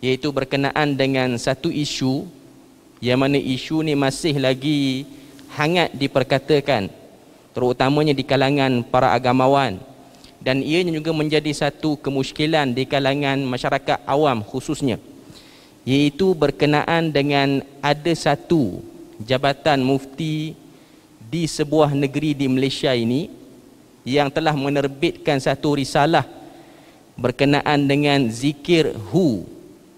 iaitu berkenaan dengan satu isu yang mana isu ni masih lagi hangat diperkatakan, terutamanya di kalangan para agamawan, dan ianya juga menjadi satu kemusykilan di kalangan masyarakat awam khususnya, iaitu berkenaan dengan ada satu jabatan mufti di sebuah negeri di Malaysia ini yang telah menerbitkan satu risalah berkenaan dengan zikir hu,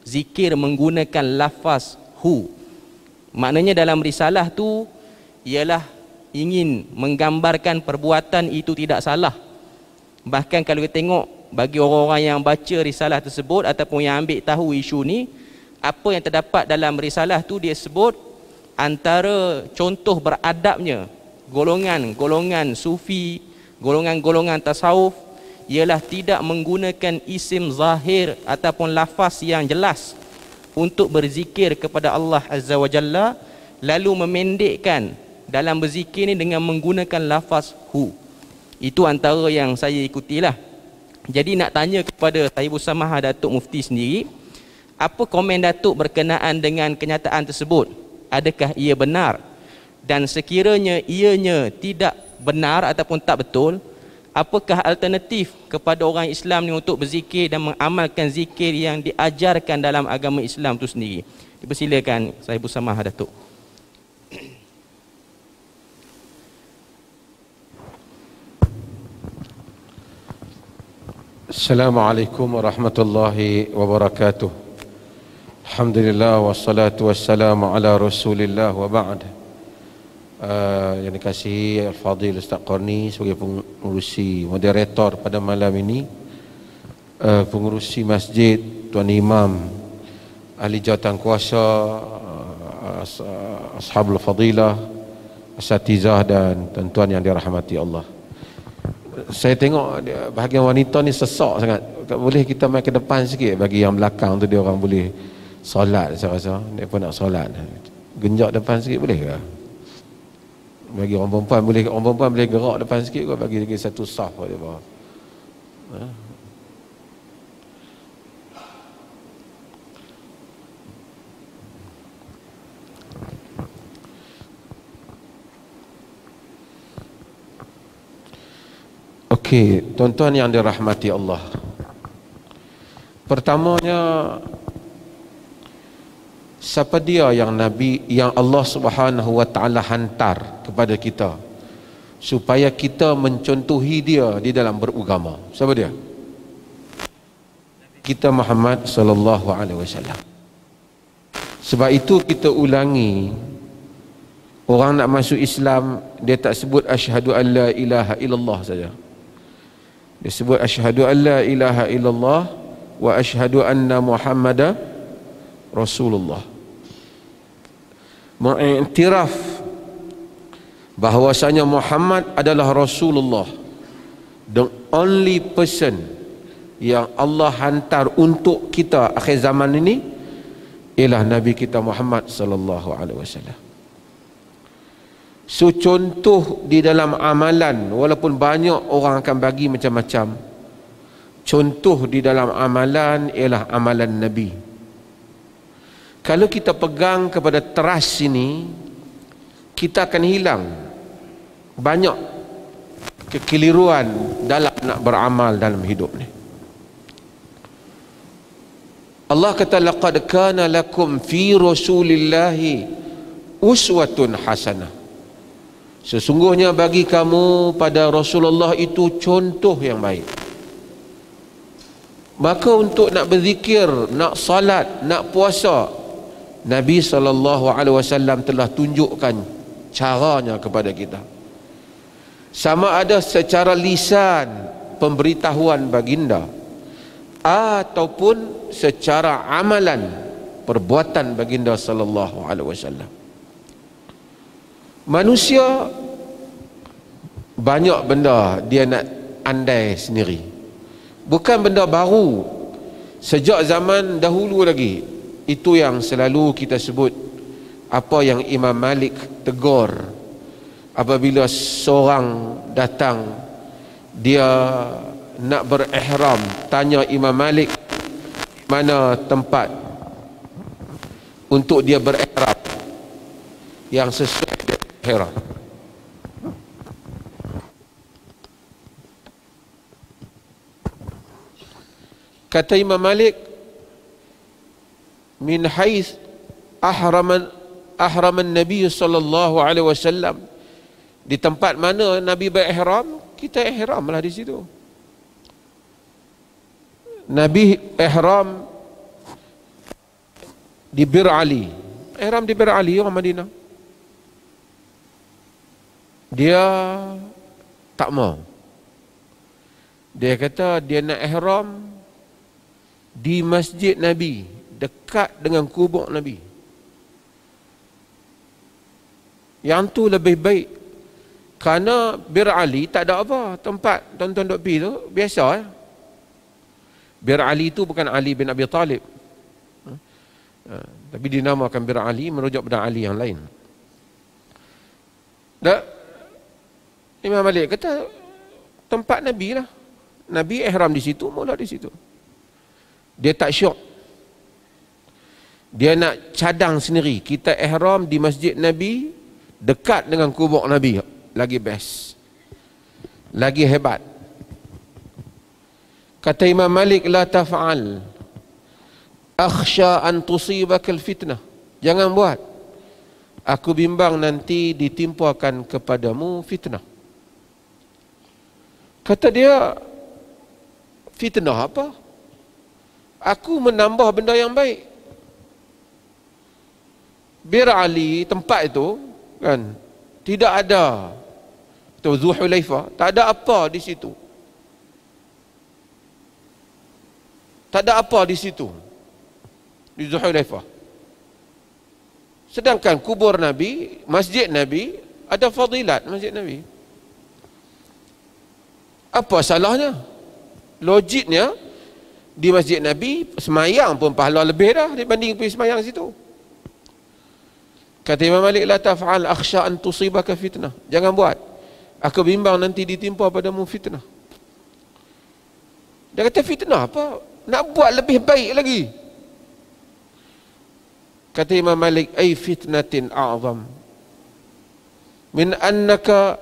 zikir menggunakan lafaz hu. Maknanya dalam risalah tu ialah ingin menggambarkan perbuatan itu tidak salah. Bahkan kalau kita tengok, bagi orang-orang yang baca risalah tersebut ataupun yang ambil tahu isu ni, apa yang terdapat dalam risalah tu dia sebut antara contoh beradabnya golongan-golongan sufi, golongan-golongan tasawuf ialah tidak menggunakan isim zahir ataupun lafaz yang jelas untuk berzikir kepada Allah Azza wa Jalla, lalu memendekkan dalam berzikir ni dengan menggunakan lafaz hu. Itu antara yang saya ikutilah. Jadi nak tanya kepada Sahibul Samahah Datuk Mufti sendiri, apa komen Datuk berkenaan dengan kenyataan tersebut? Adakah ia benar? Dan sekiranya ianya tidak benar ataupun tak betul, apakah alternatif kepada orang Islam ni untuk berzikir dan mengamalkan zikir yang diajarkan dalam agama Islam itu sendiri? Dipersilakan Sahibul Samahah Datuk. Assalamualaikum warahmatullahi wabarakatuh. Alhamdulillah wassalatu wassalamu ala Rasulillah wa ba'd. Yang dikasihi Al-Fadhil Ustaz Qarni sebagai pengurusi moderator pada malam ini, pengurusi masjid, Tuan Imam, ahli jawatan kuasa, ashabul fadilah, asatizah dan tuan-tuan yang dirahmati Allah. Saya tengok bahagian wanita ni sesak sangat. Boleh kita main ke depan sikit bagi yang belakang tu, dia orang boleh solat. Saya rasa dia pun nak solat, genjak depan sikit boleh ke? Bagi orang perempuan boleh gerak depan sikit ke, bagi lagi satu saf pada bawah. Okey, tuan-tuan yang dirahmati Allah. Pertamanya, siapa dia yang Allah Subhanahu wa taala hantar kepada kita supaya kita mencontohi dia di dalam beragama? Siapa dia? Kita Muhammad sallallahu alaihi wasallam. Sebab itu kita ulangi, orang nak masuk Islam dia tak sebut asyhadu an la ilaha illallah saja. Dia sebut asyhadu an la ilaha illallah wa asyhadu anna Muhammadar Rasulullah. Mengiktiraf bahawasanya Muhammad adalah Rasulullah, the only person yang Allah hantar untuk kita akhir zaman ini ialah Nabi kita Muhammad sallallahu alaihi wasallam. So contoh di dalam amalan, walaupun banyak orang akan bagi macam-macam, contoh di dalam amalan ialah amalan Nabi. Kalau kita pegang kepada trust ini, kita akan hilang banyak kekeliruan dalam nak beramal dalam hidup ni. Allah kata laqad kana lakum fi rasulillahi uswatun hasanah. Sesungguhnya bagi kamu pada Rasulullah itu contoh yang baik. Maka untuk nak berzikir, nak salat, nak puasa, Nabi SAW telah tunjukkan caranya kepada kita. Sama ada secara lisan pemberitahuan baginda ataupun secara amalan perbuatan baginda SAW. Manusia banyak benda dia nak andai sendiri, bukan benda baru. Sejak zaman dahulu lagi, itu yang selalu kita sebut, apa yang Imam Malik tegur apabila seorang datang dia nak berihram, tanya Imam Malik mana tempat untuk dia berihram yang sesuai dengan ihram. Kata Imam Malik, min haits ahraman Nabi sallallahu alaihi wasallam, di tempat mana Nabi berihram, kita ihramlah di situ. Nabi ihram di Bir Ali. Ihram di Bir Ali, orang Madinah. Dia tak mau. Dia kata dia nak ihram di Masjid Nabi, dekat dengan kubur Nabi. Yang tu lebih baik. Kerana Bir Ali tak ada apa. Tempat tuan-tuan duk pergi tu biasa. Bir Ali tu bukan Ali bin Abi Talib. Tapi dinamakan Bir Ali merujuk pada Ali yang lain. Imam Malik kata tempat Nabi lah. Nabi ihram di situ, mula di situ. Dia tak syok. Dia nak cadang sendiri. Kita ihram di Masjid Nabi, dekat dengan kubur Nabi. Lagi best, lagi hebat. Kata Imam Malik, la taf'al, akhsha an tusibakal fitnah. Jangan buat, aku bimbang nanti ditimpakan kepadamu fitnah. Kata dia, fitnah apa? Aku menambah benda yang baik. Bir Ali, tempat itu kan tidak ada tu Zulhulaifah, tak ada apa di situ. Tak ada apa di situ, di Zulhulaifah. Sedangkan kubur Nabi, Masjid Nabi, ada fadilat Masjid Nabi. Apa salahnya? Logiknya, di Masjid Nabi semayang pun pahala lebih dah dibanding pergi semayang situ. Kata Imam Malik, la taf'al akhsha an tusibaka fitnah. Jangan buat, aku bimbang nanti ditimpa padamu fitnah. Dia kata fitnah apa? Nak buat lebih baik lagi. Kata Imam Malik, ay fitnatin a'zam min annaka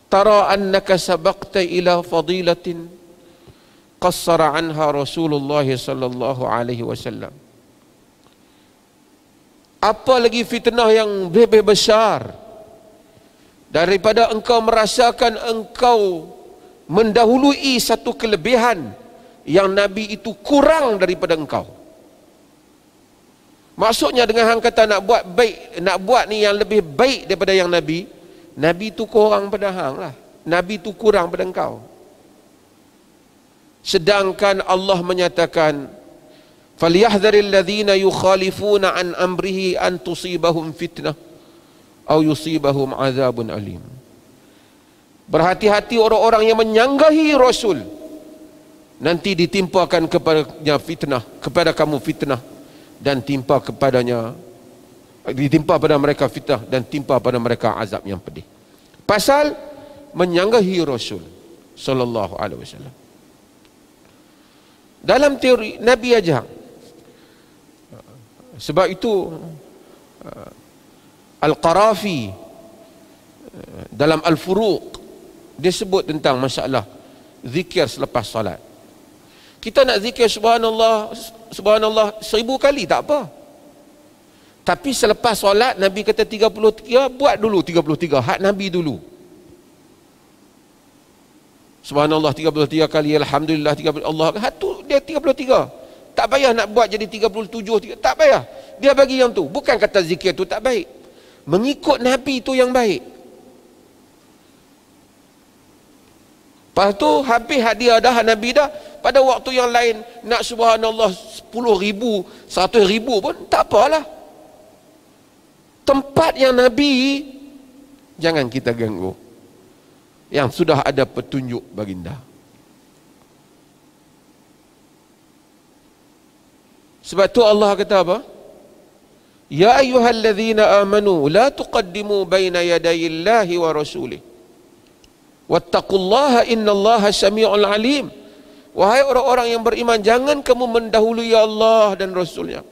tara annaka sabaqta ila fadilatin qassara anha Rasulullah sallallahu alaihi wasallam. Apa lagi fitnah yang lebih besar daripada engkau merasakan engkau mendahului satu kelebihan yang Nabi itu kurang daripada engkau. Maksudnya dengan hang kata nak buat baik, nak buat ni yang lebih baik daripada yang Nabi, Nabi itu kurang pada hang lah. Nabi itu kurang pada engkau. Sedangkan Allah menyatakan, falyahdharil ladzina yukhalifuna an amrihi an tusibahum fitnah aw yusibahum azabun alim. Berhati-hati orang-orang yang menyanggahi Rasul, nanti ditimpakan kepadanya fitnah, kepada kamu fitnah, dan timpa kepadanya, ditimpa pada mereka fitnah dan timpa pada mereka azab yang pedih. Pasal menyanggahi Rasul sallallahu alaihi wasallam. Dalam teori Nabi ajar. Sebab itu Al-Qarafi dalam Al-Furuq dia sebut tentang masalah zikir selepas salat. Kita nak zikir subhanallah, subhanallah 1000 kali tak apa. Tapi selepas solat Nabi kata 33, buat dulu 33 hak Nabi dulu. Subhanallah 33 kali, alhamdulillah 33, Allah hak tu dia 33. Tak payah nak buat jadi 37, tak payah. Dia bagi yang tu. Bukan kata zikir tu tak baik. Mengikut Nabi tu yang baik. Lepas tu habis hadiah dah Nabi dah. Pada waktu yang lain nak subhanallah 10,000, 100,000 pun tak apalah. Tempat yang Nabi jangan kita ganggu, yang sudah ada petunjuk baginda. Sebab tu Allah kata apa? Ya ayyuhalladzina amanu la tuqaddimu baina yadayillahi wa rasulih wattaqullaha innallaha sami'un alim. Wahai orang-orang yang beriman, jangan kamu mendahului Allah dan Rasulnya.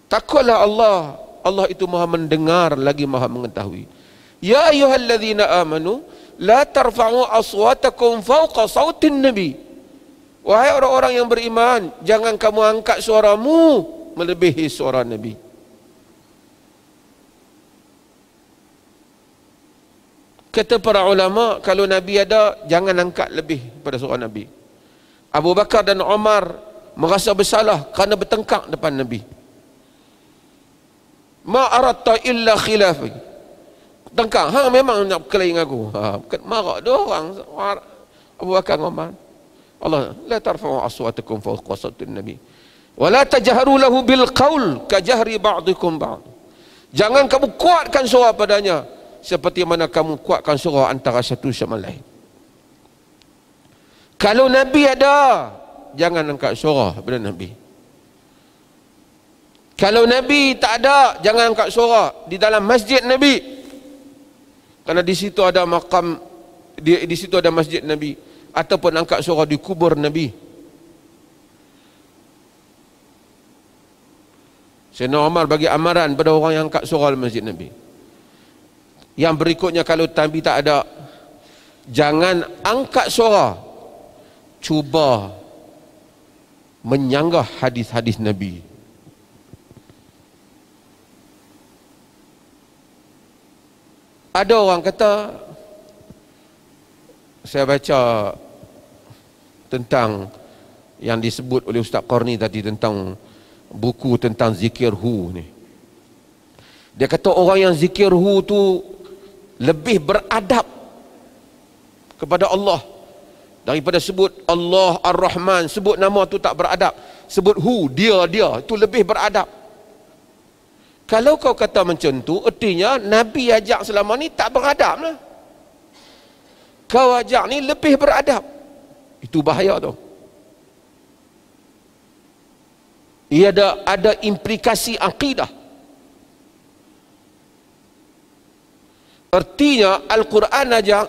Takutlah Allah. Allah itu maha mendengar lagi maha mengetahui. Ya ayyuhalladzina amanu la tarfa'u aswatakum fawqa sautin nabi. Wahai orang-orang yang beriman, jangan kamu angkat suaramu melebihi suara Nabi. Kata para ulama, kalau Nabi ada, jangan angkat lebih pada suara Nabi. Abu Bakar dan Umar merasa bersalah kerana bertengkar depan Nabi. Ma aratta illa khilafi. Tengkar, memang nak berkelahi dengan aku. Marah dua orang, Abu Bakar dan Umar. Allah, la tarfa'u aswatakum fawqa sautin nabi wa la tajharu lahu bil qaul ka jahri ba'dikum ba'd. Jangan kamu kuatkan suara padanya seperti mana kamu kuatkan suara antara satu sama lain. Kalau Nabi ada, jangan angkat suara pada Nabi. Kalau Nabi tak ada, jangan angkat suara di dalam masjid Nabi. Kerana di situ ada makam, di situ ada masjid Nabi. Ataupun angkat suara di kubur Nabi. Sayyidina Umar bagi amaran pada orang yang angkat suara di masjid Nabi. Yang berikutnya, kalau Nabi tak ada, jangan angkat suara cuba menyanggah hadis-hadis Nabi. Ada orang kata, saya baca tentang yang disebut oleh Ustaz Qarni tadi tentang buku tentang zikir hu ni. Dia kata orang yang zikir hu tu lebih beradab kepada Allah daripada sebut Allah Ar-Rahman. Sebut nama tu tak beradab, sebut hu, dia tu lebih beradab. Kalau kau kata macam tu, artinya Nabi ajak selama ni tak beradab lah. Kau ajak ni lebih beradab. Itu bahaya tu. Ia ada implikasi akidah. Artinya Al-Quran ajak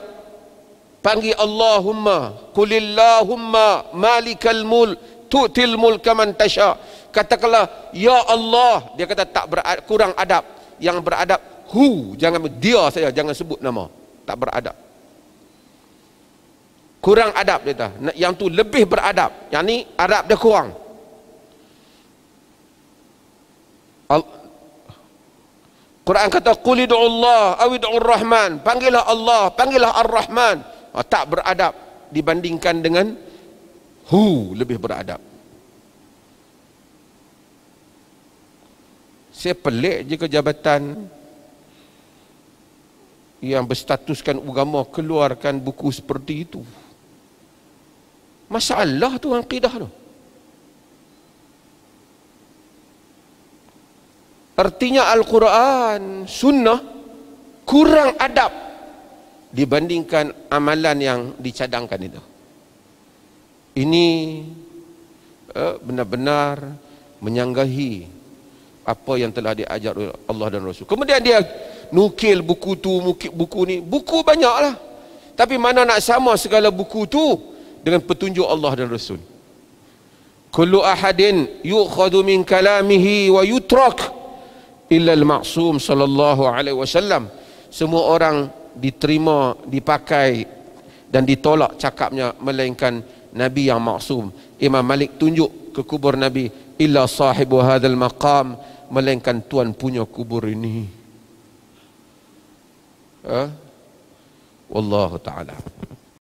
panggil Allahumma qulillahumma malikal mulk tu'til mulka man tasha. Katakanlah ya Allah. Dia kata tak kurang adab. Yang beradab hu, jangan dia saja, jangan sebut nama. Tak beradab, kurang adab dia kata. Yang tu lebih beradab, yang ni adab dia kurang. Quran kata qul ud'ullah aw ud'ur rahman, panggillah Allah, panggillah Ar-Rahman. Tak beradab dibandingkan dengan hu, lebih beradab. Saya pelik je ke jabatan yang berstatuskan agama keluarkan buku seperti itu. Masalah tu akidah tu. Artinya Al-Quran, Sunnah kurang adab dibandingkan amalan yang dicadangkan itu. Ini benar-benar menyanggahi apa yang telah diajar oleh Allah dan Rasul. Kemudian dia nukil buku tu, buku ni, buku banyaklah. Tapi mana nak sama segala buku tu dengan petunjuk Allah dan Rasul. Kullu ahadin yu'khadhu min kalamihi wa yutrak illa al-ma'sum sallallahu alaihi wasallam. Semua orang diterima, dipakai dan ditolak cakapnya melainkan Nabi yang maksum. Imam Malik tunjuk ke kubur Nabi, illa sahibu hadzal maqam, melainkan tuan punya kubur ini. Wallahu ta'ala.